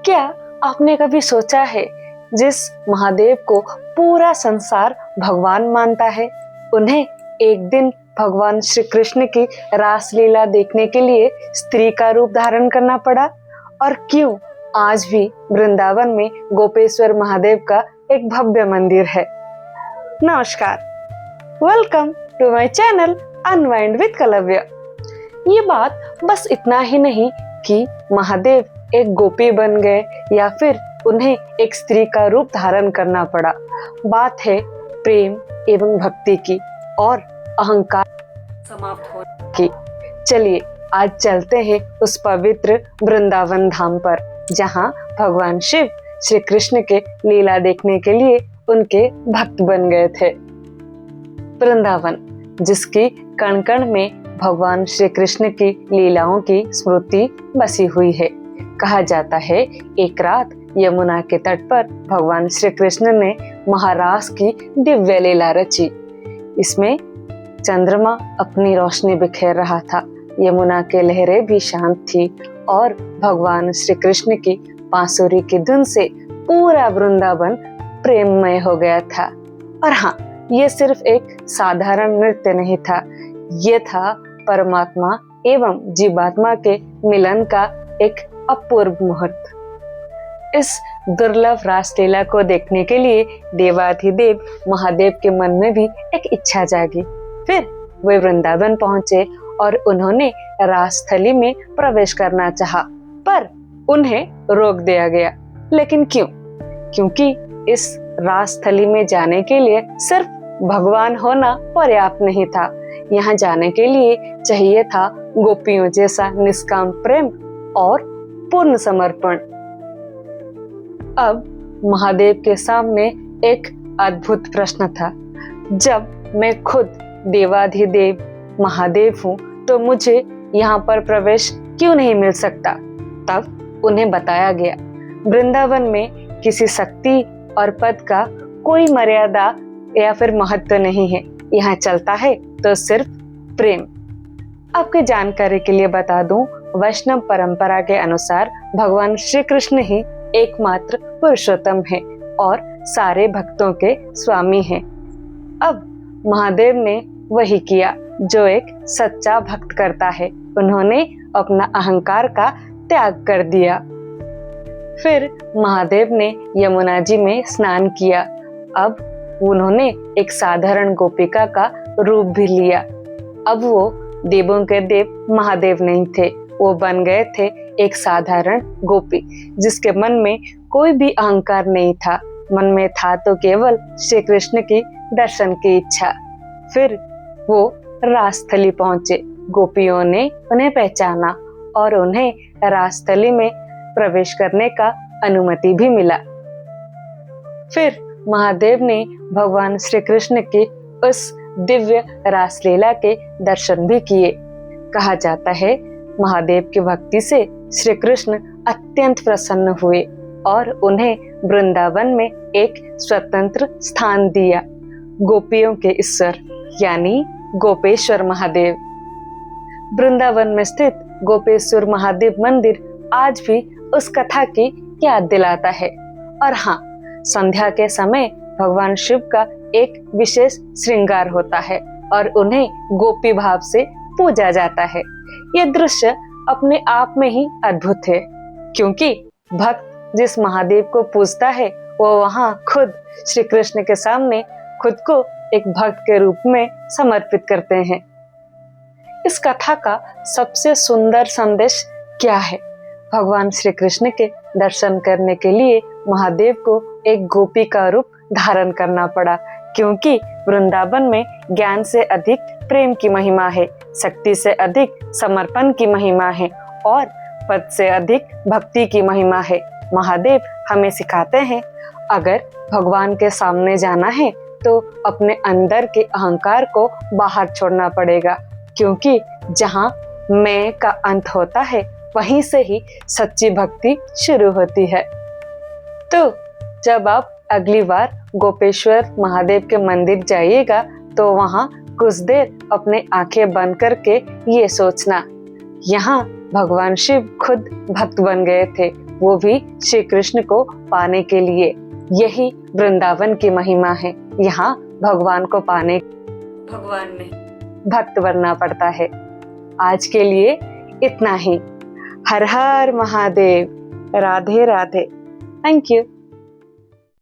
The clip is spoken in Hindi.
क्या आपने कभी सोचा है, जिस महादेव को पूरा संसार भगवान मानता है, उन्हें एक दिन भगवान श्री कृष्ण की रासलीला देखने के लिए स्त्री का रूप धारण करना पड़ा? और क्यों आज भी वृंदावन में गोपेश्वर महादेव का एक भव्य मंदिर है? नमस्कार, welcome to my channel unwind with Kalavya. ये बात बस इतना ही नहीं कि महादेव एक गोपी बन गए या फिर उन्हें एक स्त्री का रूप धारण करना पड़ा। बात है प्रेम एवं भक्ति की और अहंकार समाप्त होने की। चलिए आज चलते हैं उस पवित्र वृंदावन धाम पर, जहां भगवान शिव श्री कृष्ण के लीला देखने के लिए उनके भक्त बन गए थे। वृंदावन, जिसकी कण कण में भगवान श्री कृष्ण की लीलाओं की स्मृति बसी हुई है। कहा जाता है एक रात यमुना के तट पर भगवान श्री कृष्ण ने महारास की दिव्य लीला रची। इसमें चंद्रमा अपनी रोशनी बिखेर रहा था, यमुना की लहरें भी शांत थी और भगवान श्री कृष्ण की बांसुरी की धुन से पूरा वृंदावन प्रेममय हो गया था। और हाँ, ये सिर्फ एक साधारण नृत्य नहीं था, ये था परमात्मा एवं जीवात्मा के मिलन का एक अपूर्व मुहूर्त। इस दुर्लभ रासलीला को देखने के लिए देवाधिदेव महादेव के मन में भी एक इच्छा जागी। फिर वे वृंदावन पहुंचे और उन्होंने रासस्थली में प्रवेश करना चाहा, पर उन्हें रोक दिया गया। लेकिन क्यों? क्योंकि इस रासस्थली में जाने के लिए सिर्फ भगवान होना पर्याप्त नहीं था। यहाँ जाने के लिए चाहिए था गोपियों जैसा निष्काम प्रेम और पूर्ण समर्पण। अब महादेव के सामने एक अद्भुत प्रश्न था। जब मैं खुद देवाधिदेव महादेव हूँ, तो मुझे यहाँ पर प्रवेश क्यों नहीं मिल सकता? तब उन्हें बताया गया, वृंदावन में किसी शक्ति और पद का कोई मर्यादा या फिर महत्व नहीं है। यहाँ चलता है तो सिर्फ प्रेम। आपकी जानकारी के लिए बता दूं, वैष्णव परंपरा के अनुसार भगवान श्री कृष्ण ही एकमात्र पुरुषोत्तम है और सारे भक्तों के स्वामी हैं। अब महादेव ने वही किया जो एक सच्चा भक्त करता है। उन्होंने अपना अहंकार का त्याग कर दिया। फिर महादेव ने यमुना जी में स्नान किया। अब उन्होंने एक साधारण गोपिका का रूप भी लिया। अब वो देवों के देव महादेव नहीं थे, वो बन गए थे एक साधारण गोपी, जिसके मन में कोई भी अहंकार नहीं था। मन में था तो केवल श्री कृष्ण की दर्शन की इच्छा। फिर वो रासस्थली पहुंचे। गोपियों ने उन्हें पहचाना और उन्हें रासस्थली में प्रवेश करने का अनुमति भी मिला। फिर महादेव ने भगवान श्री कृष्ण की उस दिव्य रासलीला के दर्शन भी किए। कहा जाता है महादेव की भक्ति से श्री कृष्ण अत्यंत प्रसन्न हुए और उन्हें वृंदावन में एक स्वतंत्र स्थान दिया। गोपियों के ईश्वर यानी गोपेश्वर महादेव। वृंदावन में स्थित गोपेश्वर महादेव मंदिर आज भी उस कथा की याद दिलाता है। और हाँ, संध्या के समय भगवान शिव का एक विशेष श्रृंगार होता है और उन्हें गोपी भाव से पूजा जाता है। ये दृश्य अपने आप में ही अद्भुत है, क्योंकि भक्त जिस महादेव को पूजता है वो वहाँ खुद श्री कृष्ण के सामने खुद को एक भक्त के रूप में समर्पित करते हैं। इस कथा का सबसे सुंदर संदेश क्या है? भगवान श्री कृष्ण के दर्शन करने के लिए महादेव को एक गोपी का रूप धारण करना पड़ा, क्योंकि वृंदावन में ज्ञान से अधिक प्रेम की महिमा है, शक्ति से अधिक समर्पण की महिमा है और पद से अधिक भक्ति की महिमा है। महादेव हमें सिखाते हैं, अगर भगवान के सामने जाना है तो अपने अंदर के अहंकार को बाहर छोड़ना पड़ेगा, क्योंकि जहाँ मैं का अंत होता है वहीं से ही सच्ची भक्ति शुरू होती है। तो जब आप अगली बार गोपेश्वर महादेव के मंदिर जाइएगा तो वहाँ कुछ देर अपने आंखें बंद करके ये सोचना, यहाँ भगवान शिव खुद भक्त बन गए थे वो भी श्री कृष्ण को पाने के लिए। यही वृंदावन की महिमा है। यहाँ भगवान को पाने भगवान में भक्त बनना पड़ता है। आज के लिए इतना ही। हर हर महादेव। राधे राधे। Thank you.